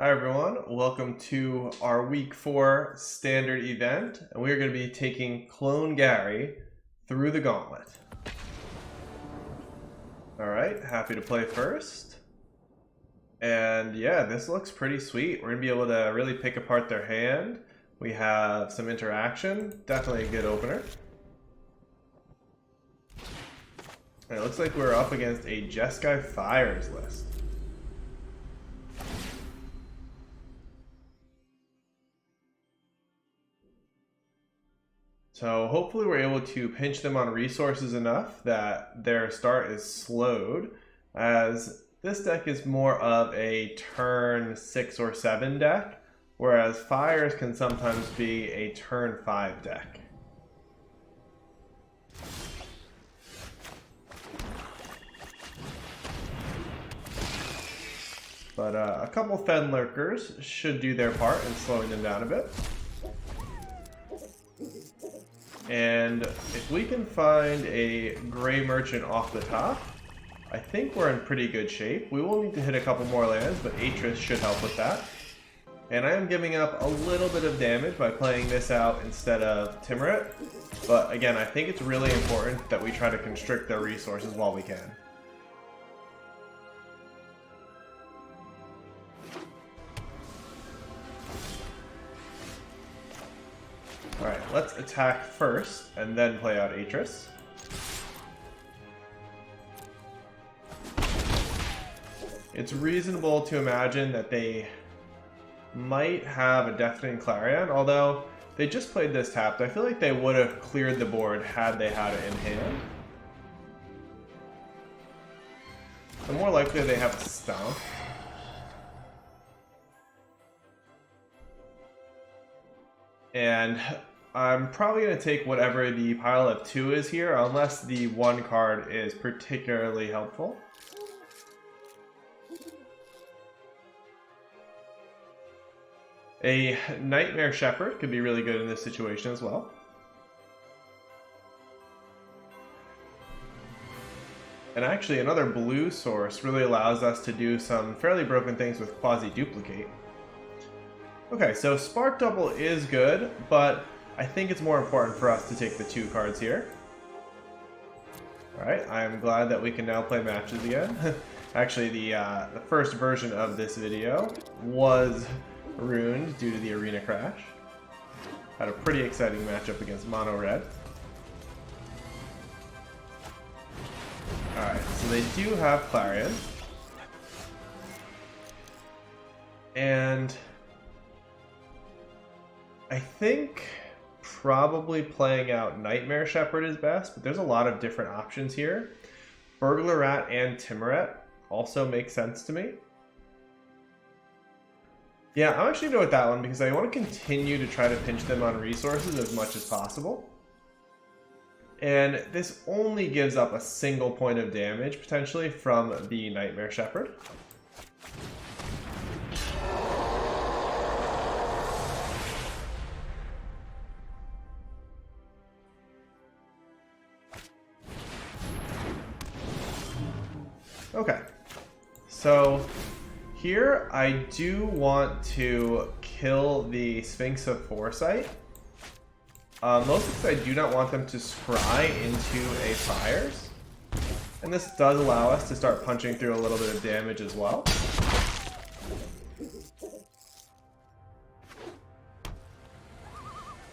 Hi everyone, welcome to our week 4 standard event, and we're going to be taking Clone Gary through the gauntlet. Alright, happy to play first. And yeah, this looks pretty sweet. We're going to be able to really pick apart their hand. We have some interaction, definitely a good opener. And it looks like we're up against a Jeskai Fires list. So hopefully we're able to pinch them on resources enough that their start is slowed, as this deck is more of a turn 6 or 7 deck, whereas Fires can sometimes be a turn 5 deck. But a couple Fen Lurkers should do their part in slowing them down a bit. And if we can find a Gray Merchant off the top, I think we're in pretty good shape. We will need to hit a couple more lands, but Atris should help with that. And I am giving up a little bit of damage by playing this out instead of Timurit. But again, I think it's really important that we try to constrict their resources while we can. Alright, let's attack first, and then play out Atris. It's reasonable to imagine that they might have a Deafening Clarion, although they just played this tapped. I feel like they would have cleared the board had they had it in hand. So more likely they have a Stomp. And I'm probably going to take whatever the pile of 2 is here, unless the 1 card is particularly helpful. A Nightmare Shepherd could be really good in this situation as well. And actually another blue source really allows us to do some fairly broken things with Quasi-Duplicate. Okay, so Spark Double is good, but I think it's more important for us to take the 2 cards here. Alright, I am glad that we can now play matches again. Actually, the first version of this video was ruined due to the arena crash. Had a pretty exciting matchup against Mono Red. Alright, so they do have Clarion. And I think probably playing out Nightmare Shepherd is best, but there's a lot of different options here. Burglar Rat and Timurit also make sense to me. Yeah, I'm actually going to go with that one because I want to continue to try to pinch them on resources as much as possible. And this only gives up a single point of damage, potentially, from the Nightmare Shepherd. Okay, so here I do want to kill the Sphinx of Foresight. Mostly because I do not want them to scry into a Fires. And this does allow us to start punching through a little bit of damage as well.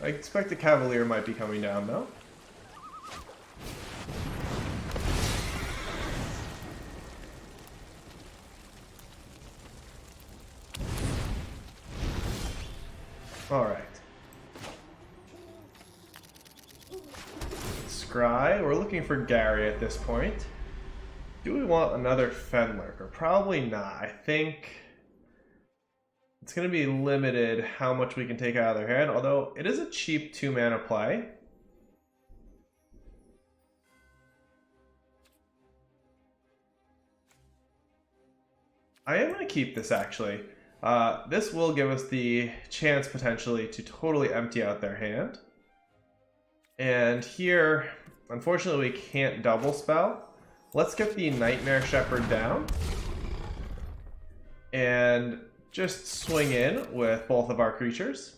I expect the Cavalier might be coming down though. Alright. Scry. We're looking for Gary at this point. Do we want another Fen Lurker? Probably not. I think it's going to be limited how much we can take out of their hand, although it is a cheap 2-mana play. I am going to keep this actually. This will give us the chance potentially to totally empty out their hand. And here, unfortunately, we can't double spell. Let's get the Nightmare Shepherd down. And just swing in with both of our creatures.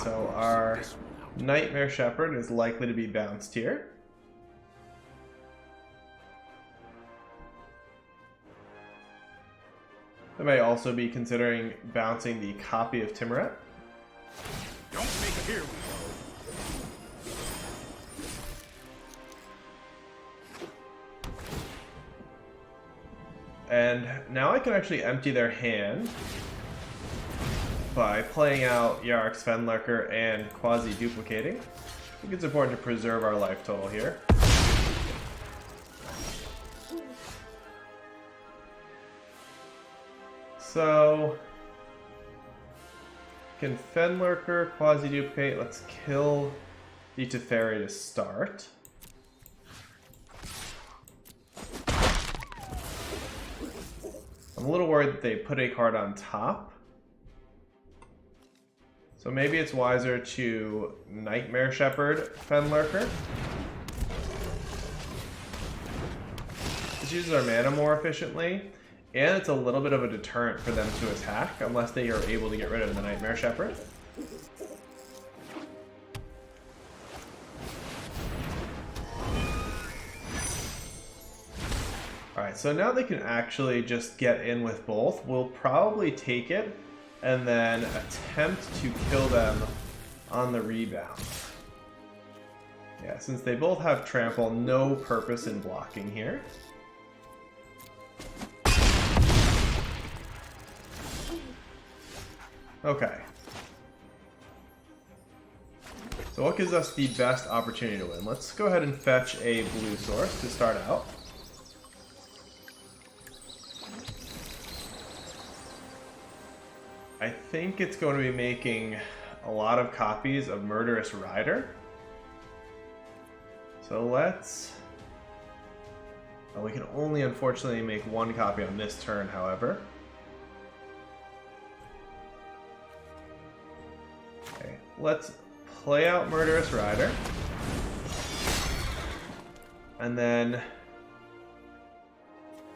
So our Nightmare Shepherd is likely to be bounced here. I may also be considering bouncing the copy of Timuret. Don't make it here. And now I can actually empty their hand by playing out Yarok's Fenlurker and quasi-duplicating. I think it's important to preserve our life total here. So, can Fenlurker quasi-duplicate? Let's kill the Teferi to start. I'm a little worried that they put a card on top. So maybe it's wiser to Nightmare Shepherd Fenlurker. This uses our mana more efficiently, and it's a little bit of a deterrent for them to attack, unless they are able to get rid of the Nightmare Shepherd. Alright, so now they can actually just get in with both. We'll probably take it and then attempt to kill them on the rebound. Yeah, since they both have trample, no purpose in blocking here. Okay. So what gives us the best opportunity to win? Let's go ahead and fetch a blue source to start out. I think it's going to be making a lot of copies of Murderous Rider. So let's... Oh, we can only unfortunately make one copy on this turn, however. Okay, let's play out Murderous Rider. And then...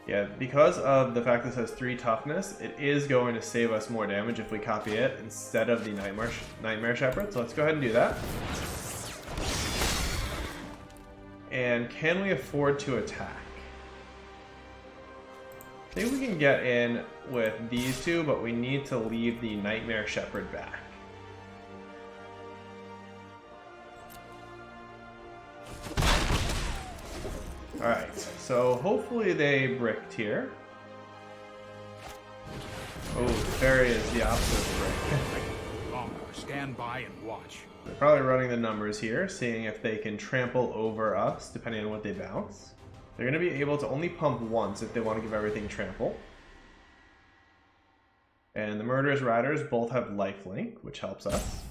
Yeah, because of the fact this has 3 toughness, it is going to save us more damage if we copy it instead of the Nightmare Shepherd. So let's go ahead and do that. And can we afford to attack? I think we can get in with these two, but we need to leave the Nightmare Shepherd back. Alright, so hopefully they bricked here. Oh, Fairy is the opposite of brick. Stand by and watch. They're probably running the numbers here, seeing if they can trample over us, depending on what they bounce. They're going to be able to only pump once if they want to give everything trample. And the Murderous Riders both have lifelink, which helps us.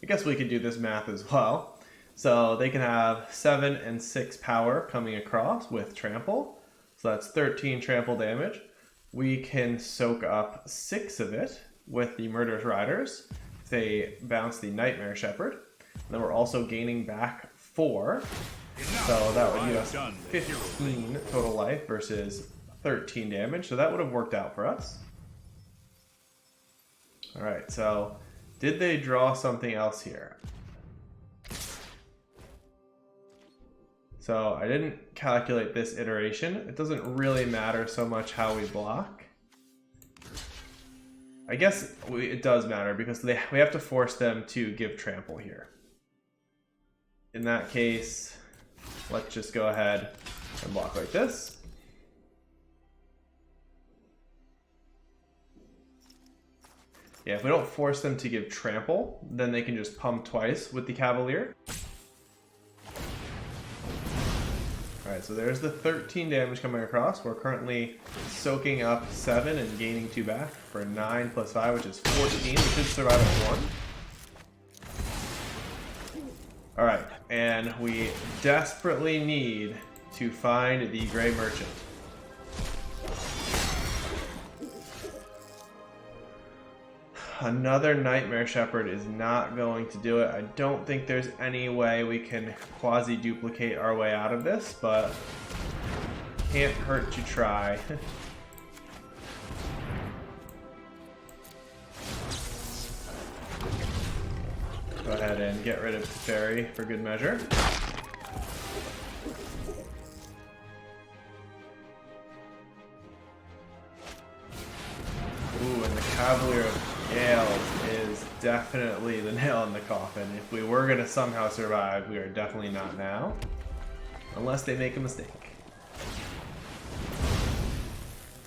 I guess we could do this math as well. So they can have 7 and 6 power coming across with trample. So that's 13 trample damage. We can soak up 6 of it with the Murderous Riders if they bounce the Nightmare Shepherd. And then we're also gaining back 4. So that would give us 15 total life versus 13 damage. So that would have worked out for us. Alright, so did they draw something else here? So I didn't calculate this iteration. It doesn't really matter so much how we block. I guess it does matter because we have to force them to give trample here. In that case, let's just go ahead and block like this. Yeah, if we don't force them to give trample, then they can just pump twice with the Cavalier. Alright, so there's the 13 damage coming across. We're currently soaking up 7 and gaining 2 back for 9 plus 5, which is 14. We should survive at 1. Alright, and we desperately need to find the Gray Merchant. Another Nightmare Shepherd is not going to do it. I don't think there's any way we can quasi-duplicate our way out of this, but can't hurt to try. Go ahead and get rid of the fairy for good measure. Ooh, and the Cavalier of Gales is definitely the nail in the coffin. If we were going to somehow survive, we are definitely not now. Unless they make a mistake.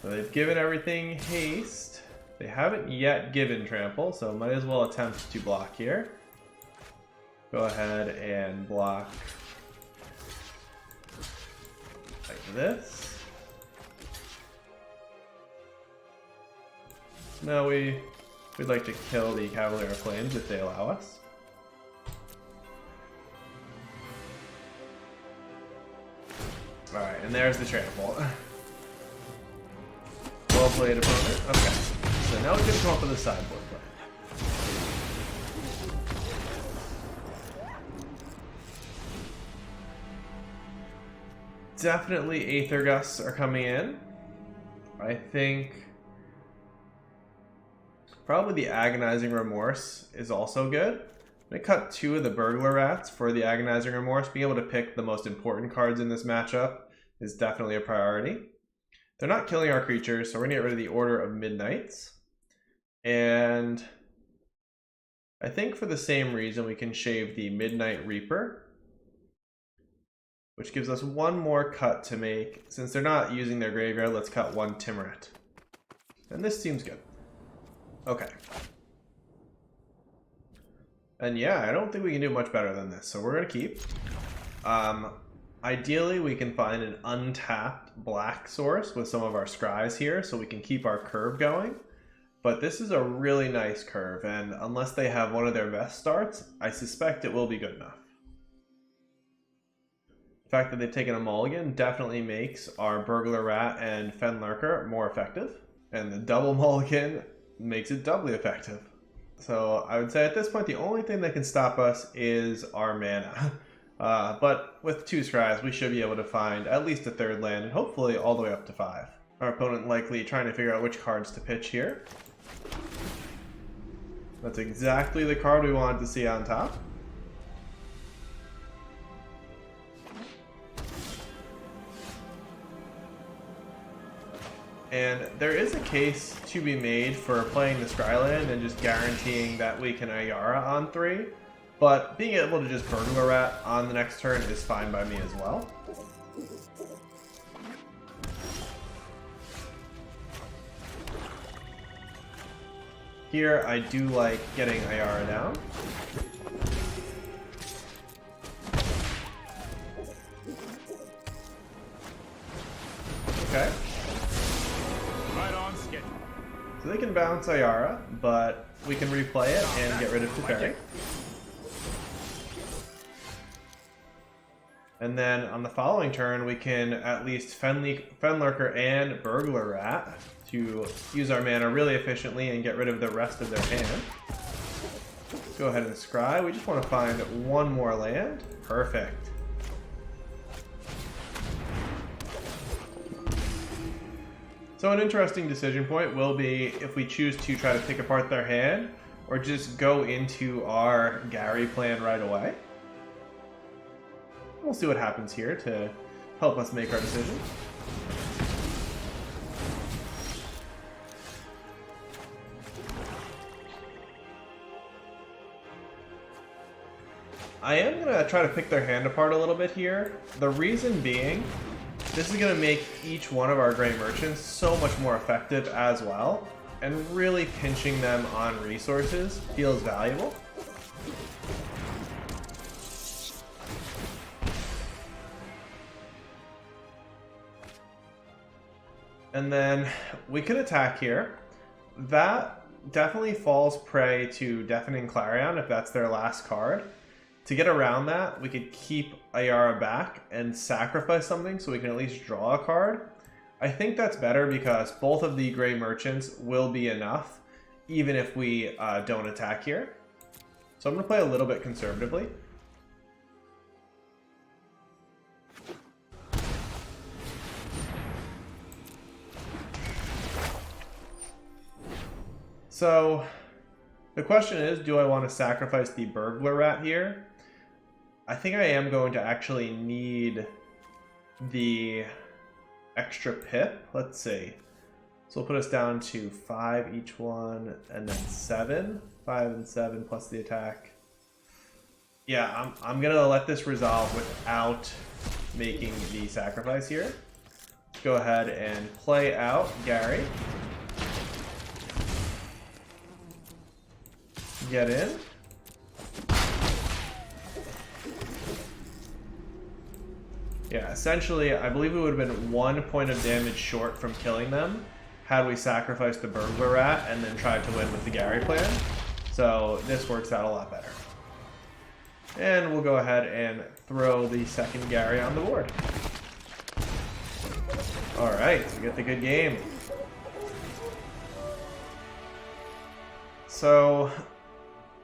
So they've given everything haste. They haven't yet given trample, so might as well attempt to block here. Go ahead and block like this. No, we'd like to kill the Cavalier of Flames if they allow us. Alright, and there's the trample. Well played, opponent. Okay, so now we can come up with a sideboard play. Definitely Aether Gusts are coming in. I think probably the Agonizing Remorse is also good. I'm going to cut 2 of the Burglar Rats for the Agonizing Remorse. Being able to pick the most important cards in this matchup is definitely a priority. They're not killing our creatures, so we're going to get rid of the Order of Midnights. And I think for the same reason we can shave the Midnight Reaper, which gives us 1 more cut to make. Since they're not using their graveyard, let's cut 1 Timuret. And this seems good. Okay. And yeah, I don't think we can do much better than this, so we're going to keep. Ideally, we can find an untapped black source with some of our scries here, so we can keep our curve going. But this is a really nice curve, and unless they have one of their best starts, I suspect it will be good enough. The fact that they've taken a mulligan definitely makes our Burglar Rat and Fen Lurker more effective, and the double mulligan makes it doubly effective. So I would say at this point the only thing that can stop us is our mana. But with 2 scries we should be able to find at least a 3rd land and hopefully all the way up to 5. Our opponent likely trying to figure out which cards to pitch here. That's exactly the card we wanted to see on top. And there is a case to be made for playing the Scryland and just guaranteeing that we can Ayara on 3, but being able to just Burglar Rat on the next turn is fine by me as well. Here I do like getting Ayara down. Okay. So they can bounce Ayara, but we can replay it and get rid of Teferi. And then on the following turn, we can at least Fen Lurker and Burglar Rat to use our mana really efficiently and get rid of the rest of their hand. Let's go ahead and scry. We just want to find 1 more land. Perfect. So an interesting decision point will be if we choose to try to pick apart their hand or just go into our Gary plan right away. We'll see what happens here to help us make our decision. I am going to try to pick their hand apart a little bit here. The reason being, this is going to make each one of our Gray Merchants so much more effective as well, and really pinching them on resources feels valuable. And then we could attack here. That definitely falls prey to Deafening Clarion if that's their last card. To get around that, we could keep Ayara back and sacrifice something so we can at least draw a card. I think that's better because both of the Gray Merchants will be enough, even if we don't attack here. So I'm going to play a little bit conservatively. So the question is, do I want to sacrifice the Burglar Rat here? I think I am going to actually need the extra pip. Let's see. So we'll put us down to 5 each one, and then 7. 5 and 7 plus the attack. Yeah, I'm going to let this resolve without making the sacrifice here. Let's go ahead and play out Gary. Get in. Yeah, essentially, I believe we would have been 1 point of damage short from killing them had we sacrificed the Burglar Rat and then tried to win with the Gary plan. So this works out a lot better. And we'll go ahead and throw the second Gary on the board. Alright, we get the good game. So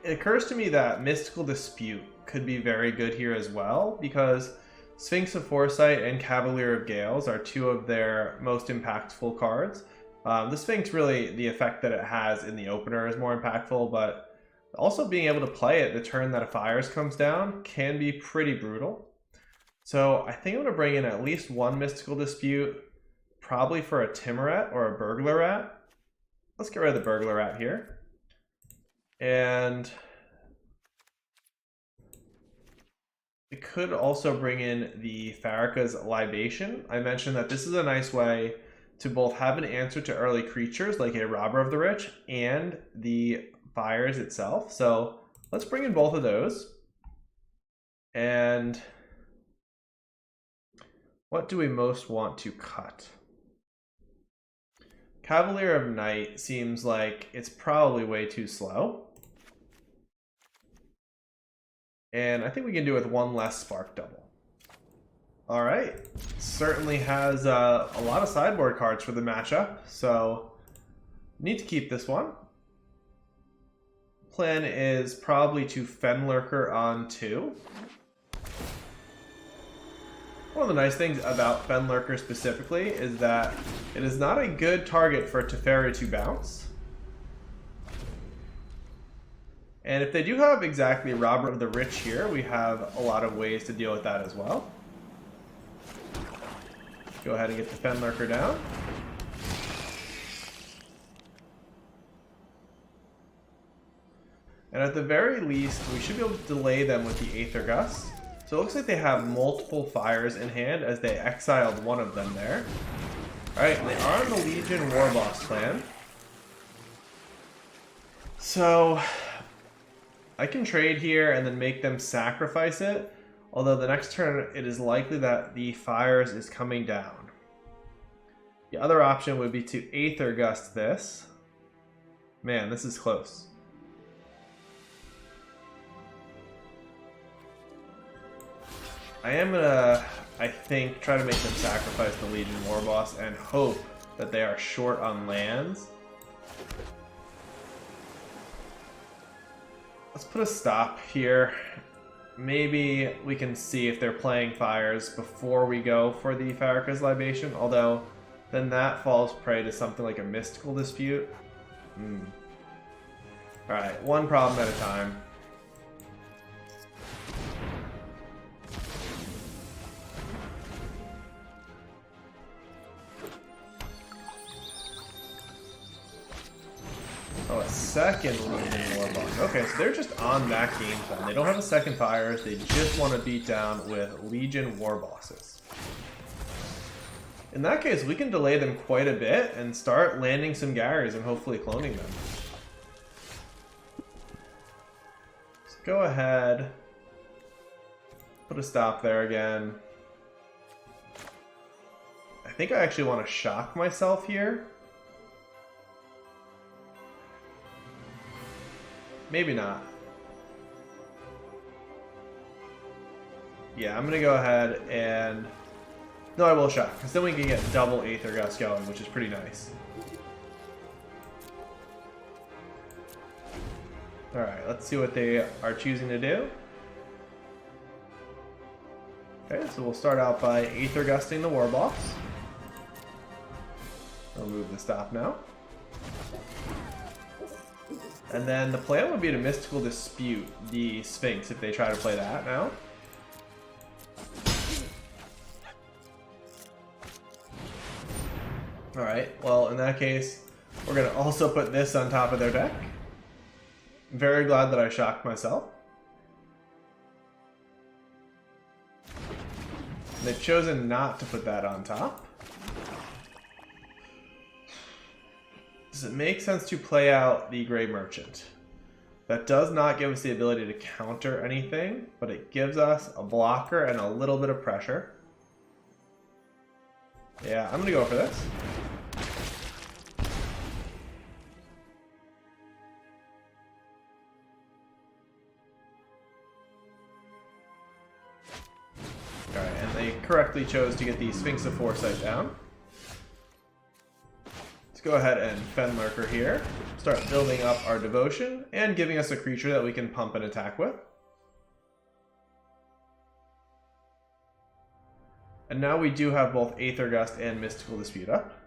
it occurs to me that Mystical Dispute could be very good here as well, because Sphinx of Foresight and Cavalier of Gales are 2 of their most impactful cards. The Sphinx, really, the effect that it has in the opener is more impactful, but also being able to play it the turn that a Fires comes down can be pretty brutal. So I think I'm going to bring in at least 1 Mystical Dispute, probably for a Timoret or a Burglar Rat. Let's get rid of the Burglar Rat here. And it could also bring in the Faraka's Libation. I mentioned that this is a nice way to both have an answer to early creatures like a Robber of the Rich and the Fires itself. So let's bring in both of those. And what do we most want to cut? Cavalier of Night seems like it's probably way too slow. And I think we can do with 1 less Spark Double. Alright, certainly has a lot of sideboard cards for the matchup, so need to keep this one. Plan is probably to Fenlurker on 2. One of the nice things about Fenlurker specifically is that it is not a good target for Teferi to bounce. And if they do have exactly Robber of the Rich here, we have a lot of ways to deal with that as well. Go ahead and get the Fenlurker down. And at the very least, we should be able to delay them with the Aether Gust. So it looks like they have multiple Fires in hand as they exiled 1 of them there. Alright, and they are on the Legion Warboss plan. So I can trade here and then make them sacrifice it. Although the next turn, it is likely that the Fires is coming down. The other option would be to Aether Gust this. Man, this is close. I am gonna, I think, try to make them sacrifice the Legion Warboss and hope that they are short on lands. Let's put a stop here. Maybe we can see if they're playing Fires before we go for the Faraka's Libation, although then that falls prey to something like a Mystical Dispute. Alright, one problem at a time. Oh, a second Legion Warboss. Okay, so they're just on that game plan. They don't have a second Fires. They just want to beat down with Legion Warbosses. In that case, we can delay them quite a bit and start landing some Garys and hopefully cloning them. So go ahead. Put a stop there again. I think I actually want to shock myself here. Maybe not. Yeah, I'm going to go ahead and... No, I will shock, because then we can get double Aether Gust going, which is pretty nice. Alright, let's see what they are choosing to do. Okay, so we'll start out by Aether Gusting the Warboss. I'll move the stop now. And then the plan would be to Mystical Dispute the Sphinx if they try to play that now. Alright, well in that case, we're going to also put this on top of their deck. Very glad that I shocked myself. They've chosen not to put that on top. Does it make sense to play out the Grey Merchant? That does not give us the ability to counter anything, but it gives us a blocker and a little bit of pressure. Yeah, I'm going to go for this. Alright, and they correctly chose to get the Sphinx of Foresight down. Let's go ahead and Fenlurker here. Start building up our devotion and giving us a creature that we can pump and attack with. And now we do have both Aether Gust and Mystical Dispute up.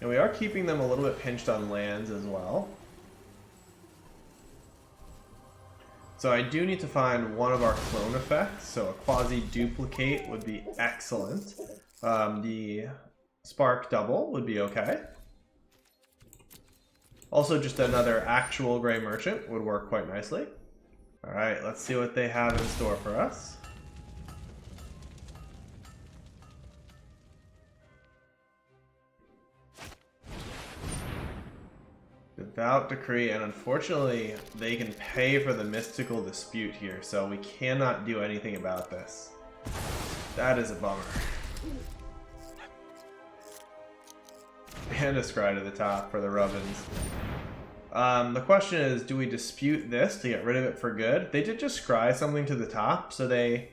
And we are keeping them a little bit pinched on lands as well. So I do need to find one of our clone effects. So a quasi-duplicate would be excellent. The Spark Double would be okay. Also just another actual Grey Merchant would work quite nicely. Alright, let's see what they have in store for us. Devout Decree, and unfortunately they can pay for the Mystical Dispute here, so we cannot do anything about this. That is a bummer. And a Scry to the top for the Rubbins. The question is, do we dispute this to get rid of it for good? They did just Scry something to the top, so they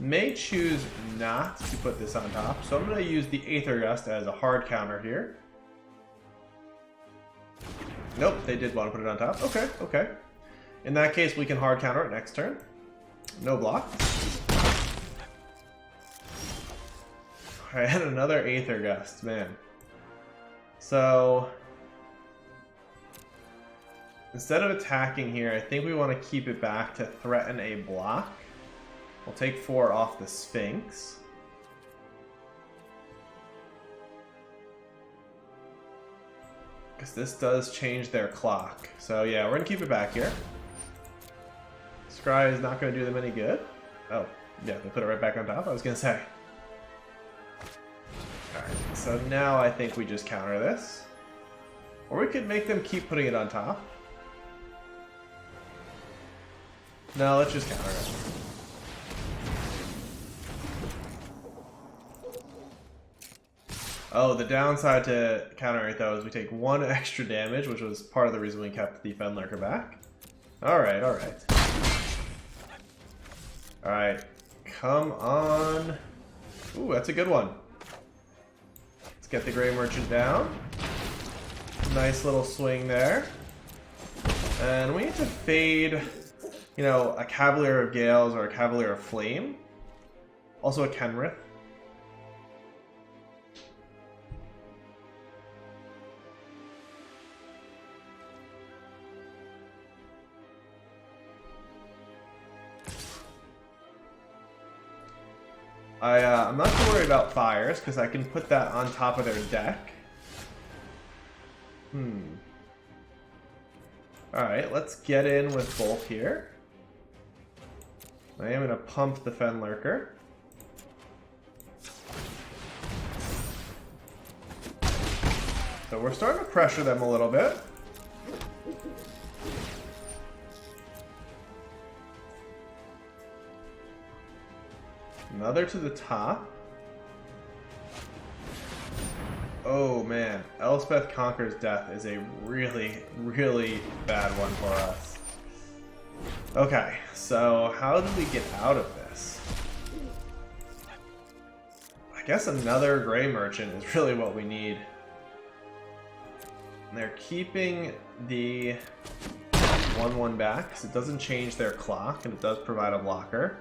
may choose not to put this on top. So I'm going to use the Aether Gust as a hard counter here. Nope, they did want to put it on top. Okay, okay. In that case, we can hard counter it next turn. No block. Alright, and another Aether Gust, man. So, instead of attacking here, I think we want to keep it back to threaten a block. We'll take 4 off the Sphinx. Because this does change their clock. So yeah, we're going to keep it back here. Scry is not going to do them any good. Oh, yeah, they put it right back on top, I was going to say. Alright, so now I think we just counter this. Or we could make them keep putting it on top. No, let's just counter it. Oh, the downside to countering it though is we take 1 extra damage, which was part of the reason we kept the Fenlurker back. Alright, alright. Alright, come on. Ooh, that's a good one. Let's get the Grey Merchant down. Nice little swing there. And we need to fade, you know, a Cavalier of Gales or a Cavalier of Flame. Also a Kenrith. I'm not too worried about fires, because I can put that on top of their deck. Alright, let's get in with both here. I am going to pump the Fenlurker. So we're starting to pressure them a little bit. Another to the top. Oh man, Elspeth Conquers Death is a really, really bad one for us. Okay, so how do we get out of this? I guess another Gray Merchant is really what we need. And they're keeping the 1/1 back because it doesn't change their clock and it does provide a blocker.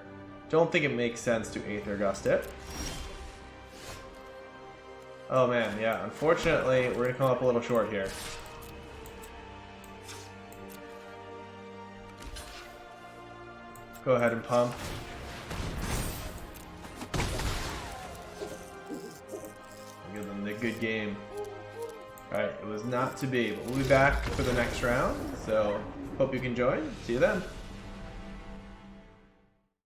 Don't think it makes sense to Aether Gust it. Oh man, yeah, unfortunately, we're gonna come up a little short here. Go ahead and pump. Give them the good game. Alright, it was not to be, but we'll be back for the next round, so hope you can join. See you then.